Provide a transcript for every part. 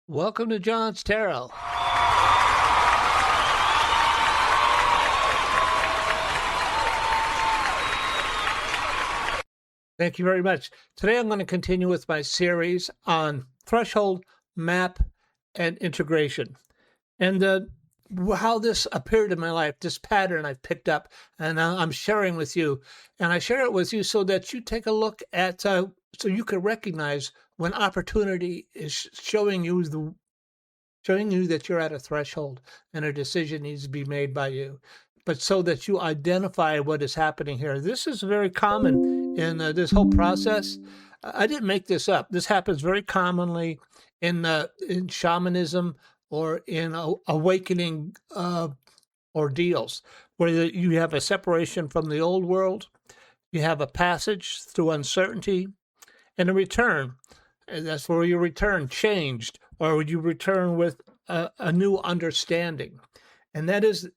Welcome to John's Tarot. Thank you very much. Today I'm going to continue with my series on threshold, map, and integration. And how this appeared in my life, this pattern I've picked up, and I'm sharing with you. And I share it with you so that you take a look at, so you can recognize when opportunity is showing you that you're at a threshold and a decision needs to be made by you, but so that you identify what is happening here. This is very common in this whole process. I didn't make this up. This happens very commonly in shamanism or in awakening ordeals, where you have a separation from the old world, you have a passage through uncertainty, and a return. And that's where you return changed, or would you return with a new understanding? And that is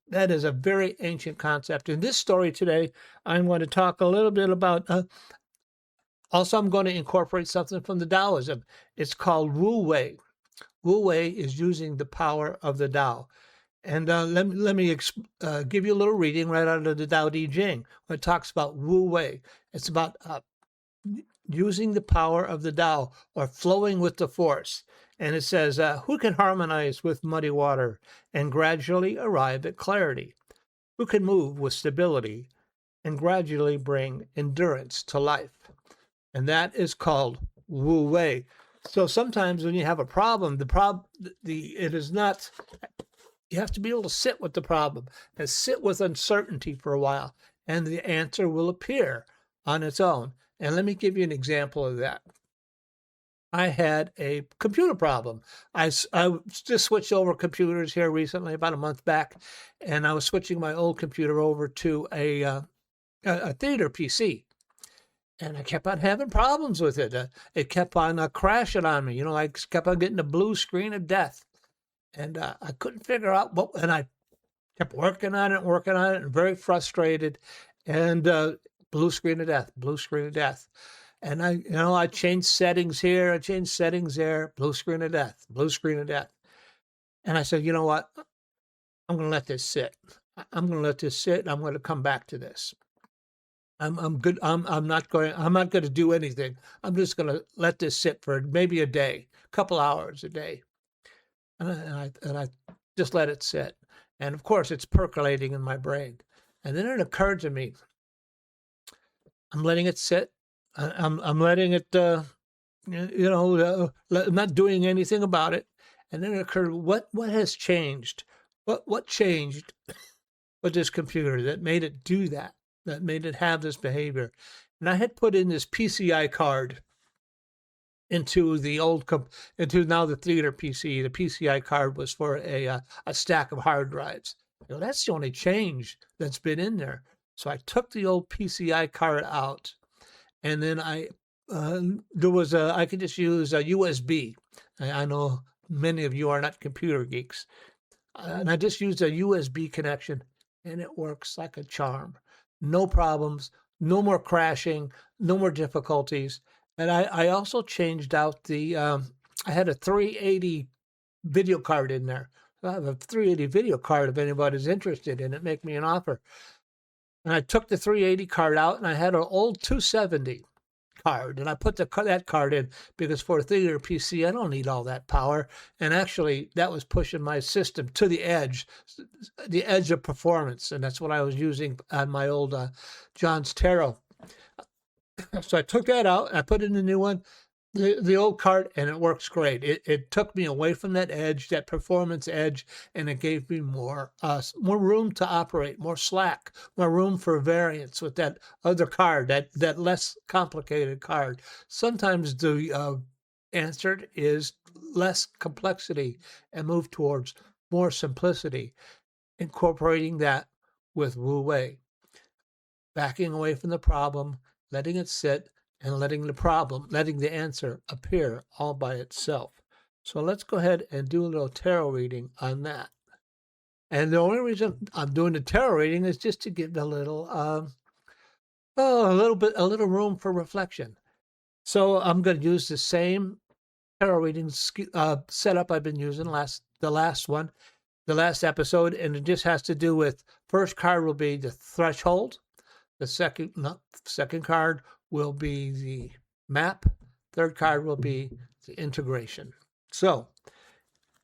a very ancient concept. In this story today, I'm going to talk a little bit about, also I'm going to incorporate something from the Taoism. It's called Wu Wei. Wu Wei is using the power of the Tao. And let me give you a little reading right out of the Tao Te Ching, where it talks about Wu Wei. It's about using the power of the Tao, or flowing with the force. And it says, who can harmonize with muddy water and gradually arrive at clarity? Who can move with stability and gradually bring endurance to life? And that is called Wu Wei. So sometimes when you have a problem, it is not, you have to be able to sit with the problem and sit with uncertainty for a while, and the answer will appear on its own. And let me give you an example of that. I had a computer problem. I just switched over computers here recently, about a month back, and I was switching my old computer over to a theater PC. And I kept on having problems with it. It kept on crashing on me. I kept on getting the blue screen of death. And I couldn't figure out and I kept working on it, and very frustrated. And blue screen of death, blue screen of death. And I changed settings here, I changed settings there, blue screen of death, blue screen of death. And I said, you know what? I'm going to let this sit. I'm going to let this sit. I'm going to come back to this. I'm good. I'm not going to do anything. I'm just going to let this sit for maybe a day, a couple hours a day. And I just let it sit. And of course, it's percolating in my brain. And then it occurred to me, I'm letting it sit. I'm letting it, I'm not doing anything about it. And then it occurred, what has changed? What changed with this computer that made it do that made it have this behavior? And I had put in this PCI card into now the theater PC. The PCI card was for a stack of hard drives. That's the only change that's been in there. So I took the old PCI card out, and then I could just use a USB. I know many of you are not computer geeks. And I just used a USB connection, and it works like a charm. No problems, no more crashing, no more difficulties. And I also changed out I had a 380 video card in there. I have a 380 video card if anybody's interested in it, make me an offer. And I took the 380 card out, and I had an old 270 card, and I put that card in because for a theater PC, I don't need all that power. And actually, that was pushing my system to the edge of performance, and that's what I was using on my old John's Tarot. So I took that out, and I put in the new one, the old card, and it works great. It took me away from that edge, that performance edge, and it gave me more room to operate, more slack, more room for variance with that other card, that less complicated card. Sometimes the answer is less complexity and move towards more simplicity, incorporating that with Wu Wei, backing away from the problem, letting it sit, and letting the answer appear all by itself. So let's go ahead and do a little tarot reading on that. And the only reason I'm doing the tarot reading is just to give a little room for reflection. So I'm going to use the same tarot reading setup I've been using the last episode, and it just has to do with first card will be the threshold, the second card will be the map, third card will be the integration. So,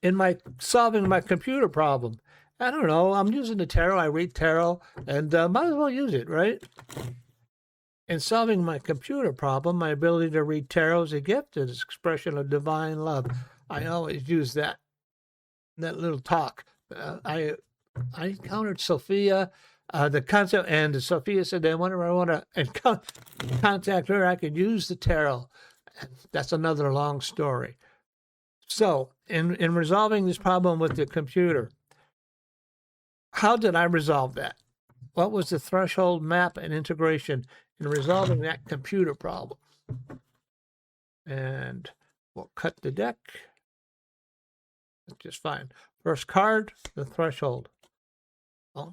in my solving my computer problem, I don't know, I'm using the tarot, I read tarot, and might as well use it, right? In solving my computer problem, my ability to read tarot is a gift, it's an expression of divine love. I always use that little talk. I encountered Sophia, the concept, and Sophia said that whenever I want to contact her, I could use the tarot. And that's another long story. So, in resolving this problem with the computer, how did I resolve that? What was the threshold, map, and integration in resolving that computer problem? And we'll cut the deck. That's just fine. First card, the threshold. Oh,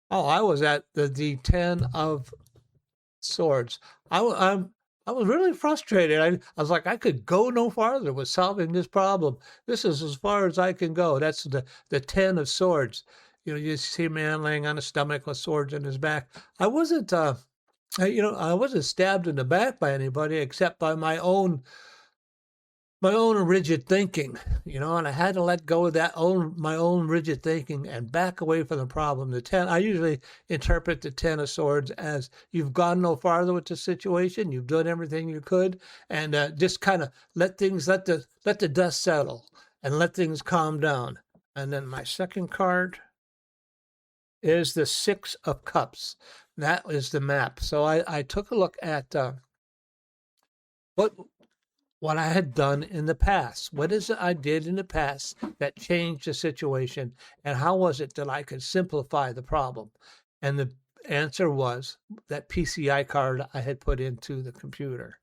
I was at the 10 of swords. I was really frustrated. I was like, I could go no farther with solving this problem. This is as far as I can go. That's the 10 of swords. You see a man laying on his stomach with swords in his back. I wasn't, I wasn't stabbed in the back by anybody except by my own rigid thinking, and I had to let go of my own rigid thinking and back away from the problem. The 10, I usually interpret the 10 of swords as you've gone no farther with the situation, you've done everything you could, and just kind of let the dust settle and let things calm down. And then my second card is the 6 of cups. That is the map. So I took a look at what I had done in the past. What is it I did in the past that changed the situation? And how was it that I could simplify the problem? And the answer was that PCI card I had put into the computer.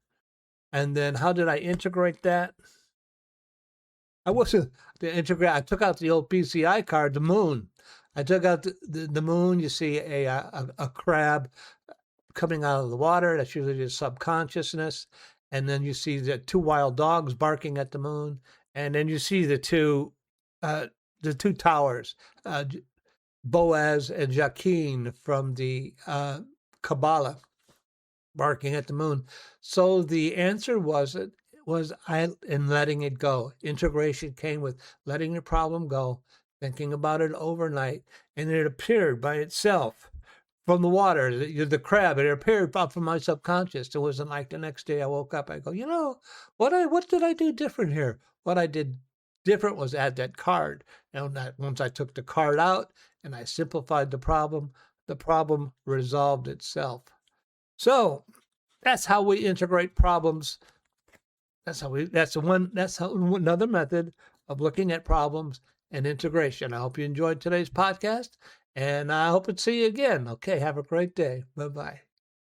And then how did I integrate that? I took out the old PCI card, the moon. I took out the moon. You see a crab coming out of the water. That's usually the subconsciousness. And then you see the 2 wild dogs barking at the moon, and then you see the two towers, Boaz and Jachin from the Kabbalah, barking at the moon. So the answer was in letting it go. Integration came with letting the problem go, thinking about it overnight, and it appeared by itself. From the water, the crab, it appeared up from my subconscious. It wasn't like the next day I woke up, I go, what did I do different here? What I did different was add that card. And once I took the card out and I simplified the problem resolved itself. So that's how we integrate problems. That's another method of looking at problems and integration. I hope you enjoyed today's podcast. And I hope to see you again. Okay, have a great day. Bye-bye.